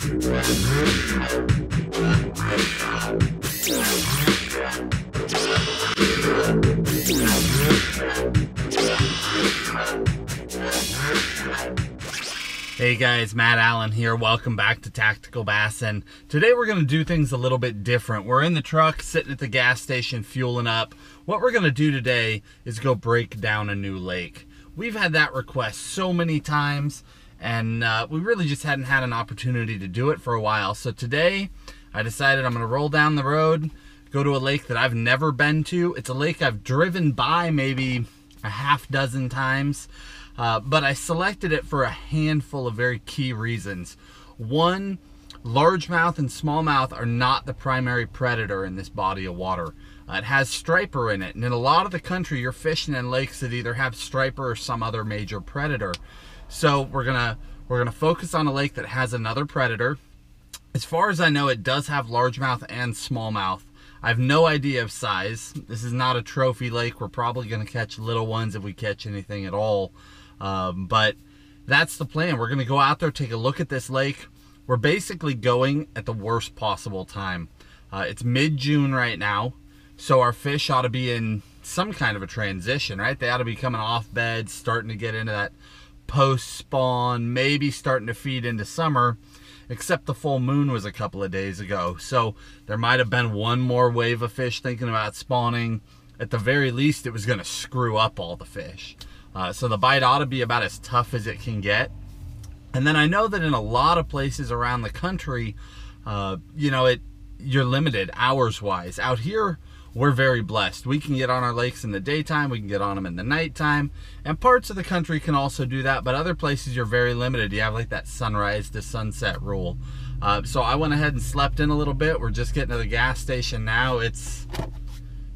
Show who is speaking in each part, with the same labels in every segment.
Speaker 1: Hey guys, Matt Allen here. Welcome back to Tactical Bass, and today we're going to do things a little bit different. We're in the truck, sitting at the gas station, fueling up. What we're going to do today is go break down a new lake. We've had that request so many times, and we really just hadn't had an opportunity to do it for a while. So today, I decided I'm going to roll down the road, go to a lake that I've never been to. It's a lake I've driven by maybe a half dozen times. But I selected it for a handful of very key reasons. One, largemouth and smallmouth are not the primary predator in this body of water. It has striper in it, and in a lot of the country you're fishing in lakes that either have striper or some other major predator. So we're gonna focus on a lake that has another predator. As far as I know, it does have largemouth and smallmouth. I have no idea of size. This is not a trophy lake. We're probably gonna catch little ones if we catch anything at all. But that's the plan. We're going to go out there, take a look at this lake. We're basically going at the worst possible time. It's mid-June right now, so our fish ought to be in some kind of a transition, right? They ought to be coming off bed, starting to get into that post-spawn, maybe starting to feed into summer, except the full moon was a couple of days ago. So there might have been one more wave of fish thinking about spawning. At the very least, it was going to screw up all the fish. So the bite ought to be about as tough as it can get. And then I know that in a lot of places around the country, you're limited hours-wise. Out here, we're very blessed. We can get on our lakes in the daytime, we can get on them in the nighttime, and parts of the country can also do that, but other places you're very limited. You have like that sunrise to sunset rule. So I went ahead and slept in a little bit. We're just getting to the gas station now. It's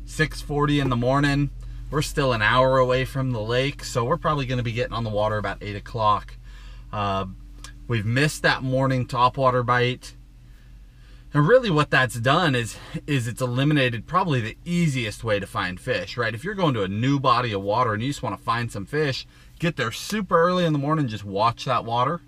Speaker 1: 6:40 in the morning. We're still an hour away from the lake, so we're probably going to be getting on the water about 8 o'clock. We've missed that morning topwater bite. And really what that's done is it's eliminated probably the easiest way to find fish, right? If you're going to a new body of water and you just want to find some fish, get there super early in the morning, just watch that water.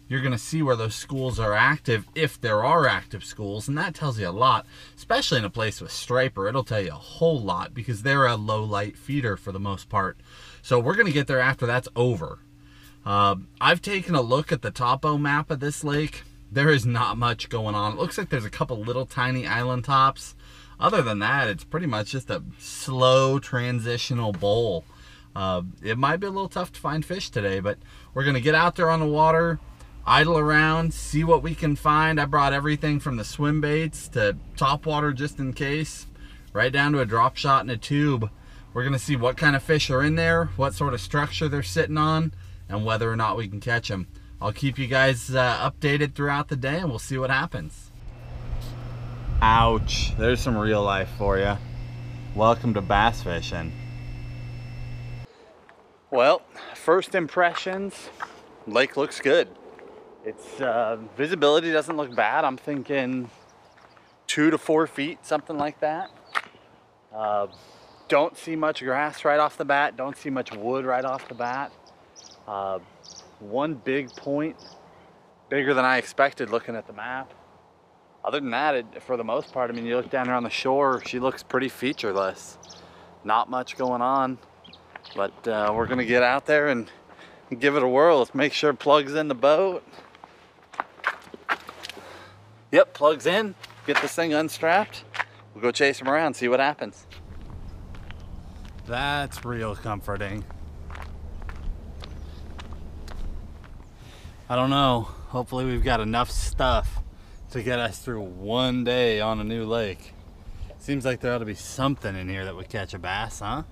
Speaker 1: You're going to see where those schools are active, if there are active schools, and that tells you a lot, especially in a place with striper. It'll tell you a whole lot because they're a low light feeder for the most part. So we're going to get there after that's over. I've taken a look at the topo map of this lake. There is not much going on. It looks like there's a couple little tiny island tops. Other than that, it's pretty much just a slow transitional bowl. It might be a little tough to find fish today, but we're going to get out there on the water, idle around, see what we can find. I brought everything from the swim baits to top water just in case, right down to a drop shot and a tube. We're gonna see what kind of fish are in there, what sort of structure they're sitting on, and whether or not we can catch them. I'll keep you guys updated throughout the day, and we'll see what happens. Ouch, there's some real life for you. Welcome to bass fishing. Well, first impressions, lake looks good. It's visibility doesn't look bad. I'm thinking 2 to 4 feet, something like that. Don't see much grass right off the bat. Don't see much wood right off the bat. One big point, bigger than I expected looking at the map. Other than that, for the most part, I mean, you look down there on the shore, she looks pretty featureless. Not much going on, but we're gonna get out there and give it a whirl. Let's make sure it plugs in the boat. Yep, plugs in. Get this thing unstrapped. We'll go chase him around, see what happens. That's real comforting. I don't know. Hopefully we've got enough stuff to get us through one day on a new lake. Seems like there ought to be something in here that would catch a bass, huh?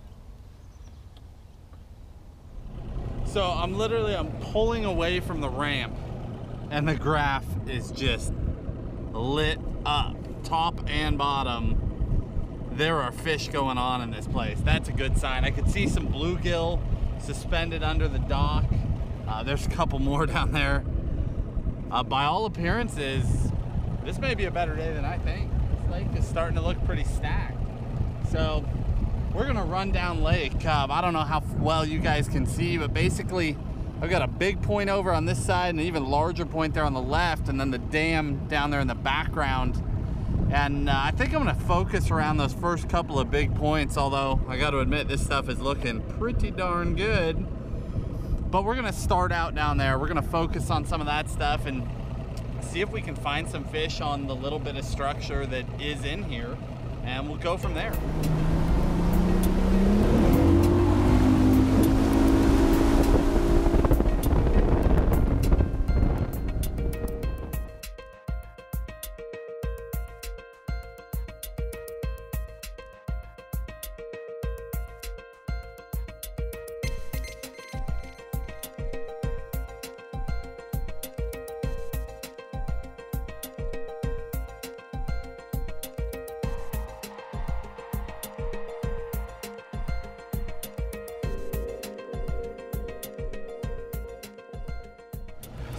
Speaker 1: So I'm pulling away from the ramp, and the graph is just lit up, top and bottom. There are fish going on in this place. That's a good sign. I could see some bluegill suspended under the dock. There's a couple more down there. By all appearances, this may be a better day than I think. This lake is starting to look pretty stacked. So we're gonna run down lake. I don't know how well you guys can see, but basically I've got a big point over on this side and an even larger point there on the left, and then the dam down there in the background. And I think I'm gonna focus around those first couple of big points, although I gotta admit this stuff is looking pretty darn good. But we're gonna start out down there. We're gonna focus on some of that stuff and see if we can find some fish on the little bit of structure that is in here, and we'll go from there.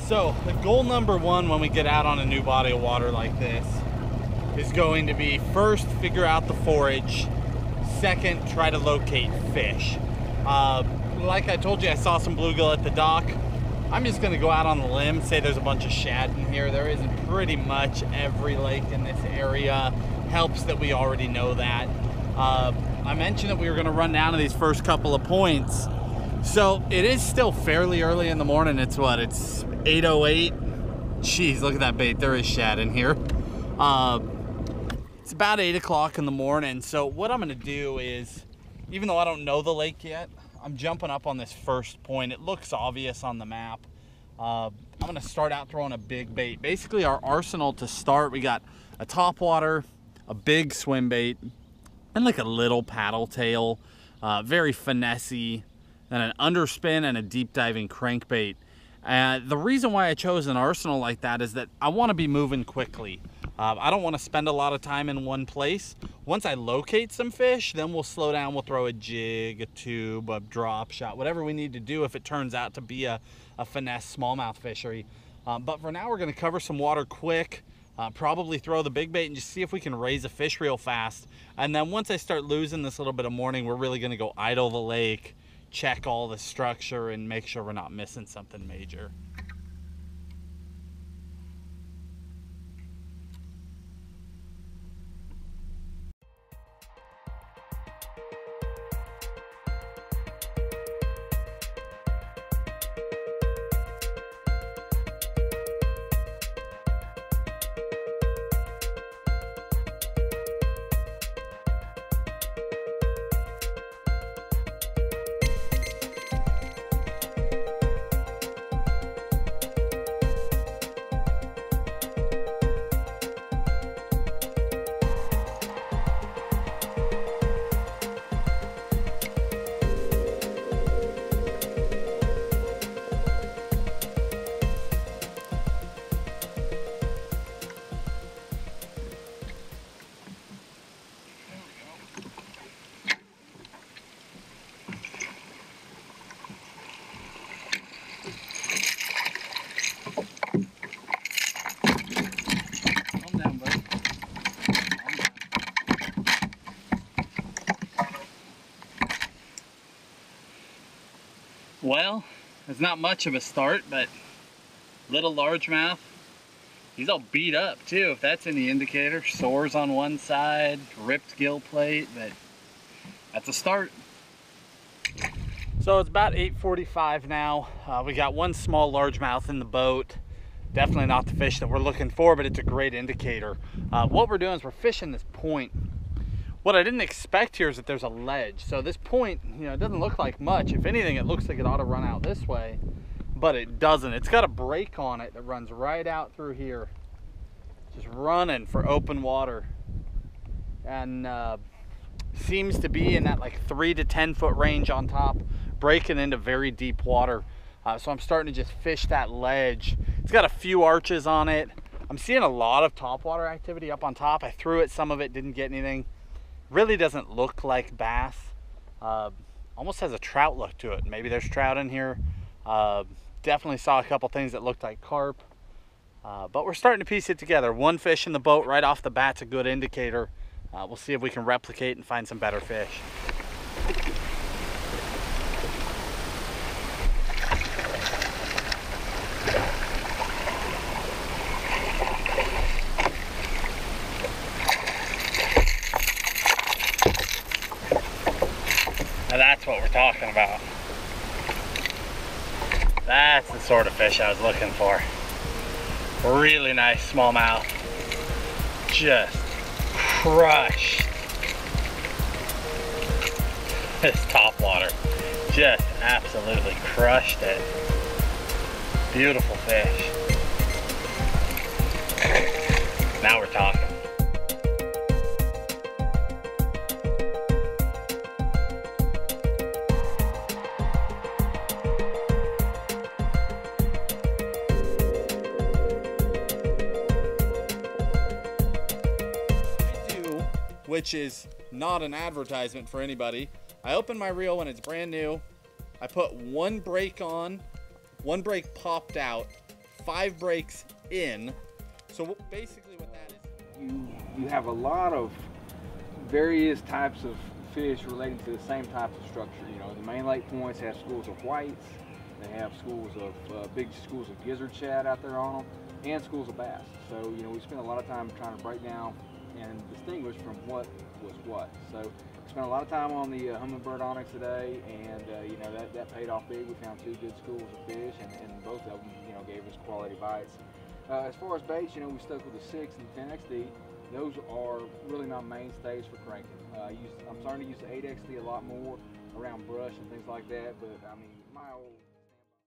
Speaker 1: So the goal number one when we get out on a new body of water like this is going to be, first, figure out the forage. Second, try to locate fish. Like I told you, I saw some bluegill at the dock. I'm just gonna go out on the limb, say there's a bunch of shad in here. There is in pretty much every lake in this area. Helps that we already know that. I mentioned that we were gonna run down to these first couple of points. So it is still fairly early in the morning. It's what, it's 8:08. Jeez, look at that bait. There is shad in here. It's about 8 o'clock in the morning. So what I'm gonna do is, even though I don't know the lake yet, I'm jumping up on this first point. It looks obvious on the map. I'm gonna start out throwing a big bait. Basically our arsenal to start, we got a topwater, a big swim bait, and like a little paddle tail, very finessey, and an underspin and a deep diving crankbait. The reason why I chose an arsenal like that is that I want to be moving quickly. I don't want to spend a lot of time in one place. Once I locate some fish, then we'll slow down. We'll throw a jig, a tube, a drop shot, whatever we need to do if it turns out to be a finesse smallmouth fishery. But for now, we're going to cover some water quick, probably throw the big bait and just see if we can raise a fish real fast. And then once I start losing this little bit of morning, we're really going to go idle the lake, check all the structure, and make sure we're not missing something major. Well, it's not much of a start, but little largemouth. He's all beat up too, if that's any indicator. Sores on one side, ripped gill plate, but that's a start. So it's about 8:45 now. We got one small largemouth in the boat. Definitely not the fish that we're looking for, but it's a great indicator. What we're doing is we're fishing this point. What I didn't expect here is that there's a ledge. So this point, you know, it doesn't look like much. If anything, it looks like it ought to run out this way, but it doesn't. It's got a break on it that runs right out through here, just running for open water, and seems to be in that like 3 to 10 foot range on top, breaking into very deep water. So I'm starting to just fish that ledge. It's got a few arches on it. I'm seeing a lot of topwater activity up on top. I threw it, some of it didn't get anything. Really doesn't look like bass. Almost has a trout look to it. Maybe there's trout in here. Definitely saw a couple things that looked like carp. But we're starting to piece it together. One fish in the boat right off the bat's a good indicator. We'll see if we can replicate and find some better fish. talking about. That's the sort of fish I was looking for. Really nice smallmouth. Just crushed. This topwater just absolutely crushed it. Beautiful fish. Now we're talking. Which is not an advertisement for anybody. I open my reel when it's brand new. I put one brake on, one brake popped out, 5 brakes in. So basically what that is.
Speaker 2: You have a lot of various types of fish relating to the same type of structure. You know, the main lake points have schools of whites. They have schools of, big schools of gizzard shad out there on them, and schools of bass. So, you know, we spend a lot of time trying to break down and distinguish from what was what. So we spent a lot of time on the hummingbird onyx today, and you know, that paid off big. We found 2 good schools of fish, and both of them, you know, gave us quality bites. As far as baits, you know, we stuck with the 6 and the 10XD. Those are really my mainstays for cranking. I'm starting to use the 8XD a lot more around brush and things like that, but I mean, my old